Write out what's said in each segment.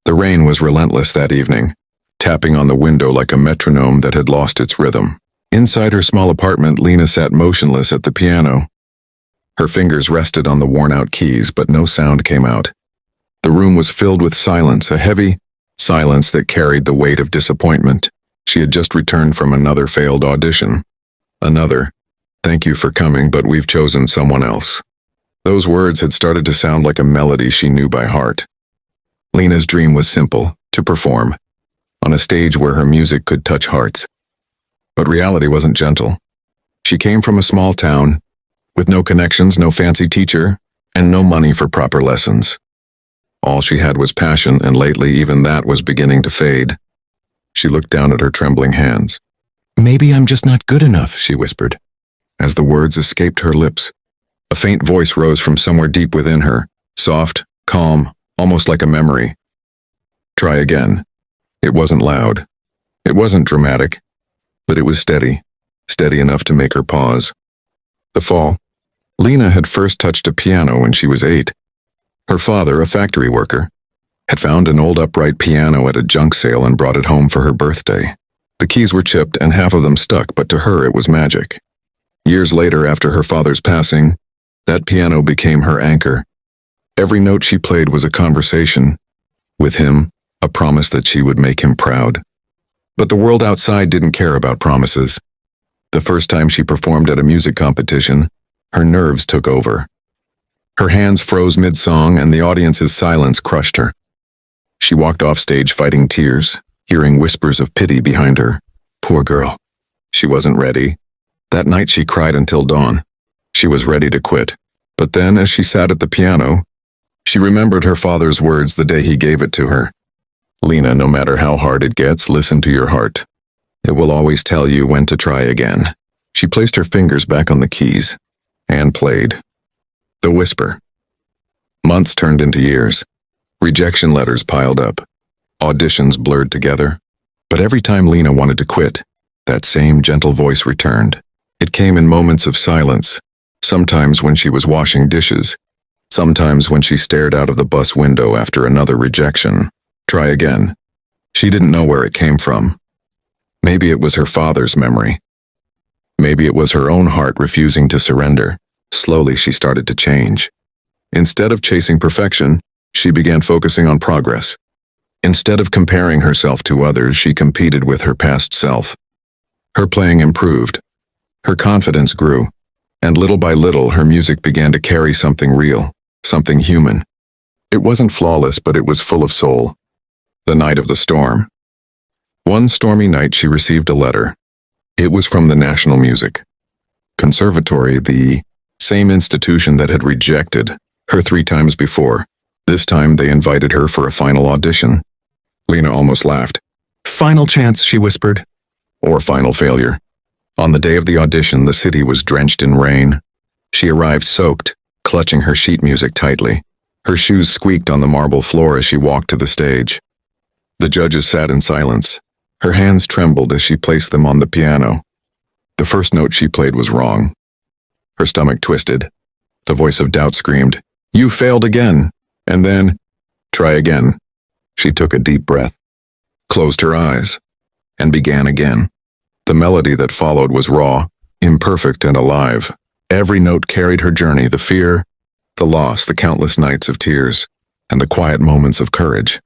The rain was relentless that evening, tapping on the window like a metronome that had lost its rhythm. Inside her small apartment, Lena sat motionless at the piano. Her fingers rested on the worn-out keys, but no sound came out. The room was filled with silence, a heavy silence that carried the weight of disappointment. She had just returned from another failed audition. Another, "Thank you for coming, but we've chosen someone else." Those words had started to sound like a melody she knew by heart. Lena's dream was simple, to perform, on a stage where her music could touch hearts. But reality wasn't gentle. She came from a small town, with no connections, no fancy teacher, and no money for proper lessons. All she had was passion, and lately even that was beginning to fade. She looked down at her trembling hands. "Maybe I'm just not good enough," she whispered. As the words escaped her lips, a faint voice rose from somewhere deep within her, soft, calm, almost like a memory. "Try again." It wasn't loud. It wasn't dramatic, but it was steady, steady enough to make her pause. The fall. Lena had first touched a piano when she was 8. Her father, a factory worker, had found an old upright piano at a junk sale and brought it home for her birthday. The keys were chipped and half of them stuck, but to her it was magic. Years later, after her father's passing, that piano became her anchor. Every note she played was a conversation. With him, a promise that she would make him proud. But the world outside didn't care about promises. The first time she performed at a music competition, her nerves took over. Her hands froze mid-song and the audience's silence crushed her. She walked off stage fighting tears, hearing whispers of pity behind her. Poor girl. She wasn't ready. That night she cried until dawn. She was ready to quit. But then, as she sat at the piano, she remembered her father's words the day he gave it to her. "Lena, no matter how hard it gets, listen to your heart. It will always tell you when to try again." She placed her fingers back on the keys and played. The whisper. Months turned into years. Rejection letters piled up. Auditions blurred together. But every time Lena wanted to quit, that same gentle voice returned. It came in moments of silence, sometimes when she was washing dishes, sometimes when she stared out of the bus window after another rejection. Try again. She didn't know where it came from. Maybe it was her father's memory. Maybe it was her own heart refusing to surrender. Slowly she started to change. Instead of chasing perfection, she began focusing on progress. Instead of comparing herself to others, she competed with her past self. Her playing improved. Her confidence grew. And little by little, her music began to carry something real, something human. It wasn't flawless, but it was full of soul. The night of the storm. One stormy night she received a letter. It was from the National Music Conservatory, the same institution that had rejected her 3 times before. This time they invited her for a final audition. Lena almost laughed. "Final chance," she whispered. Or final failure. On the day of the audition, the city was drenched in rain. She arrived soaked, clutching her sheet music tightly. Her shoes squeaked on the marble floor as she walked to the stage. The judges sat in silence. Her hands trembled as she placed them on the piano. The first note she played was wrong. Her stomach twisted. The voice of doubt screamed, "You failed again." And then, "Try again." She took a deep breath, closed her eyes, and began again. The melody that followed was raw, imperfect, and alive. Every note carried her journey, the fear, the loss, the countless nights of tears, and the quiet moments of courage.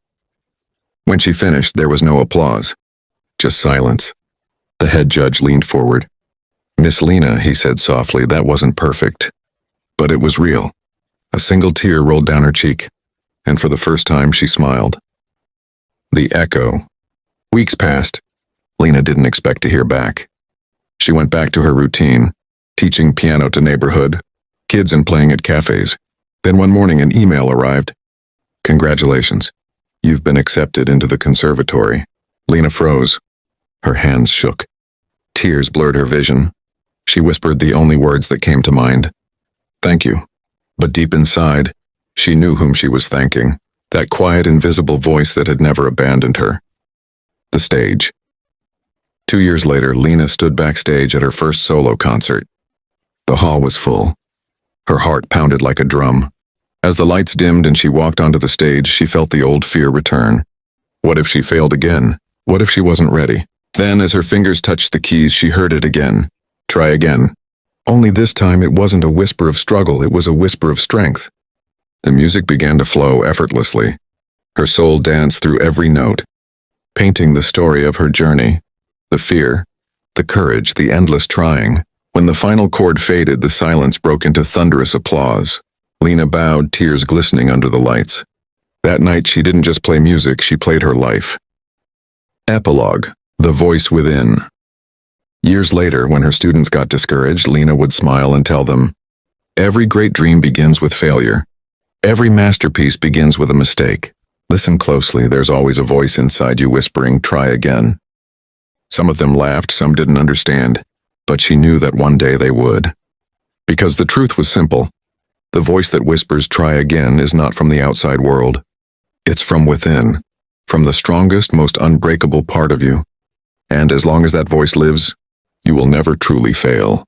When she finished, there was no applause, just silence. The head judge leaned forward. "Miss Lena," he said softly, "that wasn't perfect, but it was real." A single tear rolled down her cheek, and for the first time she smiled. The echo. Weeks passed. Lena didn't expect to hear back. She went back to her routine, teaching piano to neighborhood kids and playing at cafes. Then one morning an email arrived. "Congratulations. You've been accepted into the conservatory." Lena froze. Her hands shook. Tears blurred her vision. She whispered the only words that came to mind. "Thank you." But deep inside, she knew whom she was thanking. That quiet, invisible voice that had never abandoned her. The stage. 2 years later, Lena stood backstage at her first solo concert. The hall was full. Her heart pounded like a drum. As the lights dimmed and she walked onto the stage, she felt the old fear return. What if she failed again? What if she wasn't ready? Then, as her fingers touched the keys, she heard it again. Try again. Only this time it wasn't a whisper of struggle, it was a whisper of strength. The music began to flow effortlessly. Her soul danced through every note, painting the story of her journey. The fear, the courage, the endless trying. When the final chord faded, the silence broke into thunderous applause. Lena bowed, tears glistening under the lights. That night she didn't just play music, she played her life. Epilogue: The Voice Within. Years later, when her students got discouraged, Lena would smile and tell them, "Every great dream begins with failure. Every masterpiece begins with a mistake. Listen closely, there's always a voice inside you whispering, 'Try again.'" Some of them laughed, some didn't understand, but she knew that one day they would. Because the truth was simple. The voice that whispers, "Try again," is not from the outside world. It's from within, from the strongest, most unbreakable part of you. And as long as that voice lives, you will never truly fail.